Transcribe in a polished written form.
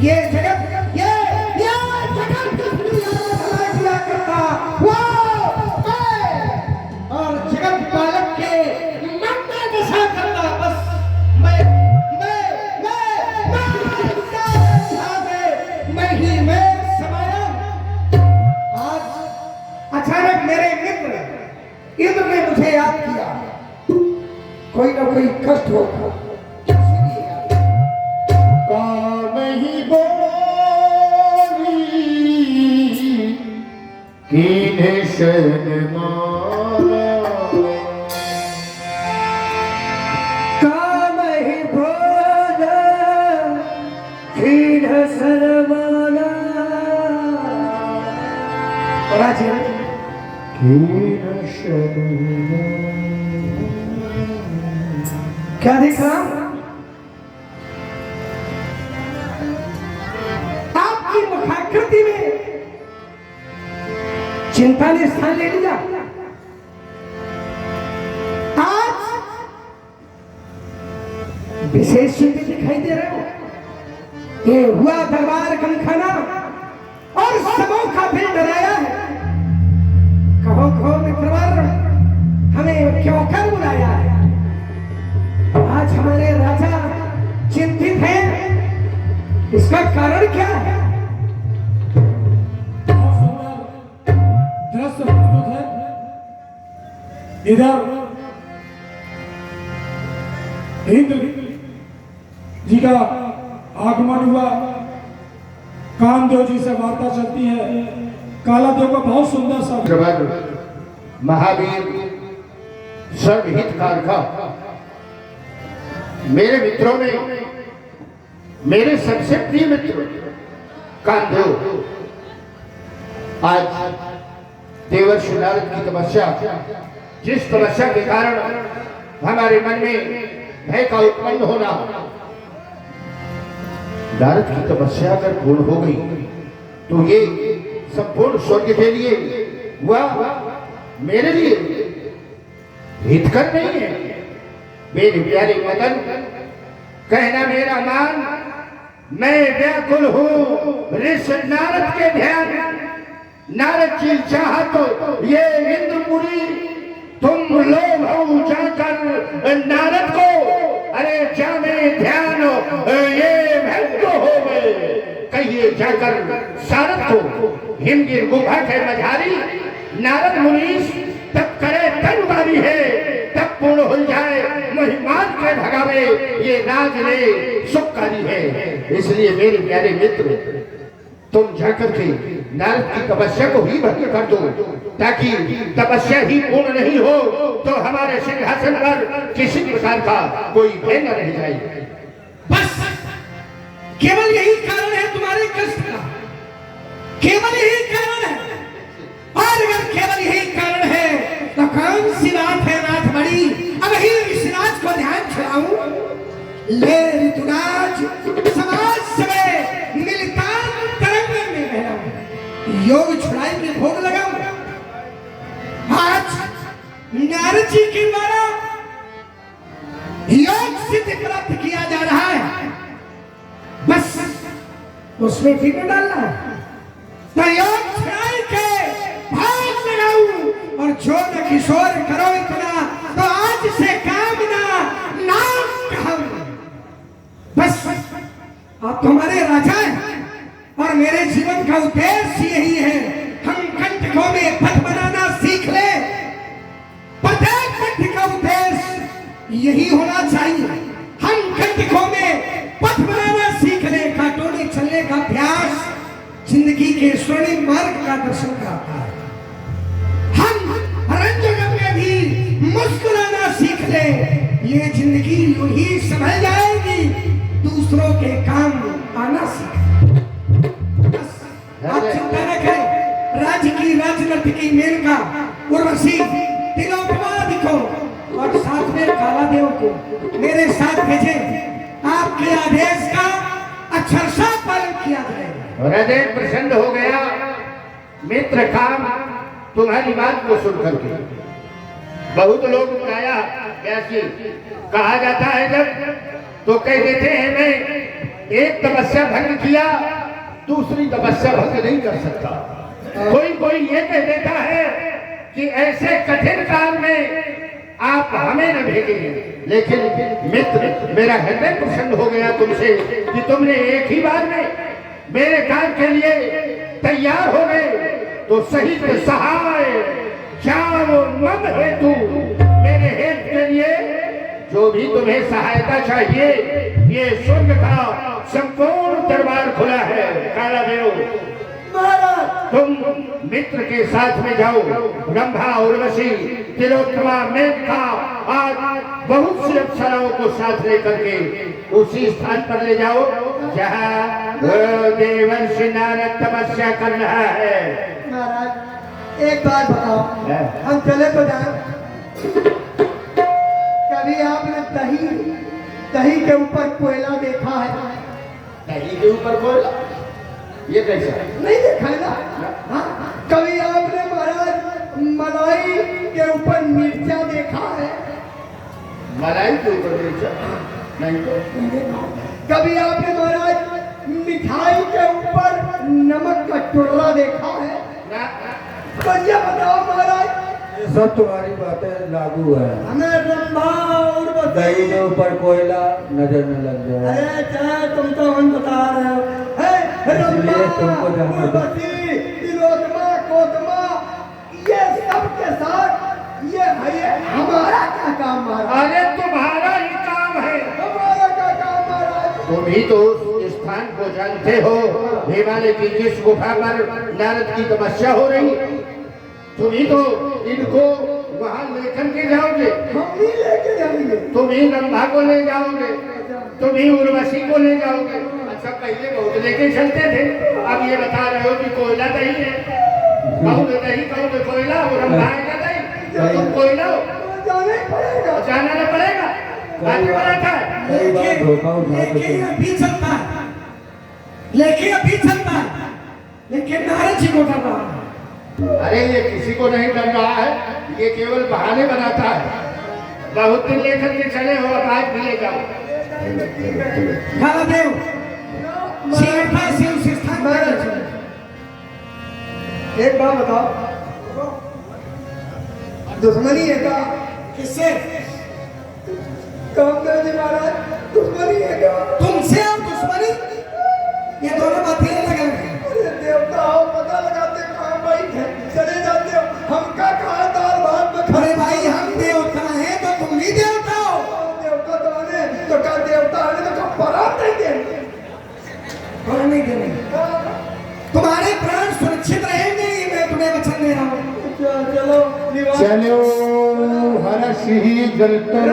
ये जगत किया करता वो और जगत पालक के मन में दशा करता। बस मैं ही मैं समाया। आज अचानक मेरे मित्र इंद्र ने मुझे याद किया, कोई ना कोई कष्ट होगा। काम ही बोली कीन्हे शर्माना, काम ही बोला कीन्हे शर्माना। और आज कीन्हे शर्माना। क्या देख रहा हूं? आपकी मुखाकृति में चिंता ने स्थान ले लिया। आज विशेष चिंतित दिखाई दे रहे हो। ये हुआ दरबार गमखाना और सबों का दिल डराया है। कहो कहो मित्रवर, हमें क्यों कर बुलाया है? आज हमारे राजा चिंतित हैं, इसका कारण क्या है? दृश्य प्रस्तुत है। इधर इंद्र जी का आगमन हुआ, कामदेव जी से वार्ता चलती है। काला देव का बहुत सुंदर सा महावीर सर्वहितकार का मेरे मित्रों में मेरे सबसे प्रिय मित्र कामदेव आज देवर्षि नारद की तपस्या, जिस तपस्या के कारण हमारे मन में भय का उत्पन्न होना, नारद की तपस्या अगर पूर्ण हो गई तो ये संपूर्ण स्वर्ग के लिए वह मेरे लिए हितकर नहीं है। मेरे प्यारे मदन, कहना मेरा मान, मैं व्याकुल हूँ ऋषि नारद के ध्यान। नारद जी चाह तो ये इंद्रपुरी तुम लोग हो जाकर नारद को, अरे जाने ध्यान ये भंग हो गए। कहिए जाकर सारद को हिमगिर गुफा के मझारी नारद मुनीश तब करे तनवारी है, तब पूर्ण हो जाए महिमान के भगावे ये राज ने सुखकारी है। इसलिए मेरे प्यारे मित्र, तुम जाकर के नारद की तपस्या को ही भंग कर दो, ताकि तपस्या ही पूर्ण नहीं हो तो हमारे सिंहासन पर किसी प्रकार का कोई भय न रह जाए। बस केवल यही कारण है तुम्हारे कष्ट का, केवल यही कारण है। और अगर केवल यही कारण है तो कौन सी बात है नाथ बड़ी? अब ही ऋषिराज को ध्यान छुड़ाऊं, ले ऋतुराज समाज सवे मिलता तरंग में बहराऊं, योग छुड़ाई में भोग लगाऊं। आज नारद जी के द्वारा योग सिद्ध प्राप्त किया जा रहा है, बस उसमें फिक्र डालना है। तो योग छुड़ाई के भाग लगाऊं और जो न किशोर करो इतना, तो आज से काम ना कहूं। बस आप तुम्हारे राजा हैं और मेरे जीवन का उद्देश्य यही है, हम कंटकों में पथ बनाना सीख ले। प्रत्येक पथ का उद्देश्य यही होना चाहिए, हम कंटकों में पथ बनाना सीख ले। कांटों में चलने का अभ्यास जिंदगी के स्वर्णिम मार्ग का दर्शन कराता है। हम रंजगम में भी मुस्कुराना सीख ले, ये जिंदगी यूं ही संभल जाएगी। दूसरों के काम आना सीख। आप चिंता न करें, राज्य की राजनर्तकी मेनका, उर्वशी, तिलोत्तमा को और साथ में कालादेव को मेरे साथ भेजे। आपके आदेश का अक्षरशः पालन किया जाएगा। हृदय प्रसन्न हो गया मित्र काम तुम्हारी बात को सुन करके। बहुत लोग बताया कैसी कहा जाता है जब तो कह देते हैं मैं एक तपस्या भंग किया दूसरी तपस्या भंग नहीं कर सकता। कोई ये कह देता है कि ऐसे कठिन काम में आप हमें न भेजें, लेकिन मित्र मेरा हृदय प्रसन्न हो गया तुमसे कि तुमने एक ही बार में मेरे काम के लिए तैयार हो गए। तो सहित सहाय जाओ मम हेतु, मेरे हेत के लिए जो भी तुम्हें सहायता चाहिए, ये स्वर्ग का संपूर्ण दरबार खुला है। काला देव तुम मित्र के साथ में जाओ, रंभा उर्वशी तिलोत्तमा मेघा आज बहुत सी अप्सराओं को साथ लेकर के उसी स्थान पर ले जाओ जहाँ देवर्षि नारद तपस्या कर रहा है। महाराज एक बात बताओ, हम चले तो जाए, कभी आपने दही के ऊपर कोयला देखा है? दही के ऊपर कोयला? ये कैसा? नहीं देखा है ना? हाँ? कभी आपने महाराज मलाई के ऊपर मिर्चा देखा है? मलाई के ऊपर मिर्चा? नहीं तो। कभी आपने महाराज मिठाई के ऊपर नमक का टुकड़ा देखा है? तो ये बताओ महाराज, सब तुम्हारी बातें लागू है। हमें रंभा और दही के ऊपर कोयला नजर न लग जाए। अरे चाहे तुम तो हम बता रहे हो, इसलिए तुमको जाना उर्वशी, तिलोत्तमा, कोतमा, ये सब के साथ ये हमारा क्या काम महाराज? अरे तुम्हारा ही काम है। हमारा क्या काम महाराज? तुम ही तो उस स्थान को जानते हो, हिमालय की जिस गुफा पर नारद की तपस्या हो रही, तुम ही तो इनको वहां लेकर के जाओगे। हम ही लेके जाएंगे। तुम ही रंभा को ले जाओगे, तुम ही उर्वशी को ले जाओगे। अच्छा पहले बहुत लेके चलते थे, अब ये बता रहे हो कि कोयला दही है। कहोगे दही, कहोगे कोयला, और रंभा है दही, तुम कोयला हो। जाना ही पड़ेगा। जाना न पड़ेगा, बात बड़ा है। कई बार धोखा उठा के लेकिन अभी चलता है, लेकिन नारद जी को डर रहा है। अरे ये किसी को नहीं डर रहा है, ये केवल बहाने बनाता है। बहुत दिन लेकर के चले हो, अब आज भी ले जाओ। कालादेव शीघ्रता से उस स्थान पर चले। एक बात बताओ, दुश्मनी है क्या? किससे? कामदेव जी महाराज, दुश्मनी है क्या? तुमसे और दुश्मनी, ये दोनों बातें अलग हैं। अरे देवता हो, पता लगाते कहाँ बैठे चले जाते हो, हम क्या कहा दाल भात में। अरे भाई हम देवता हैं तो तुम भी देवता हो। देवता तो आने तो क्या, देवता आने तो क्या परात नहीं देंगे? परात नहीं देंगे। तुम्हारे प्राण सुरक्षित रहेंगे, मैं तुम्हें वचन दे रहा हूँ। चलो चलो हर सिंह जल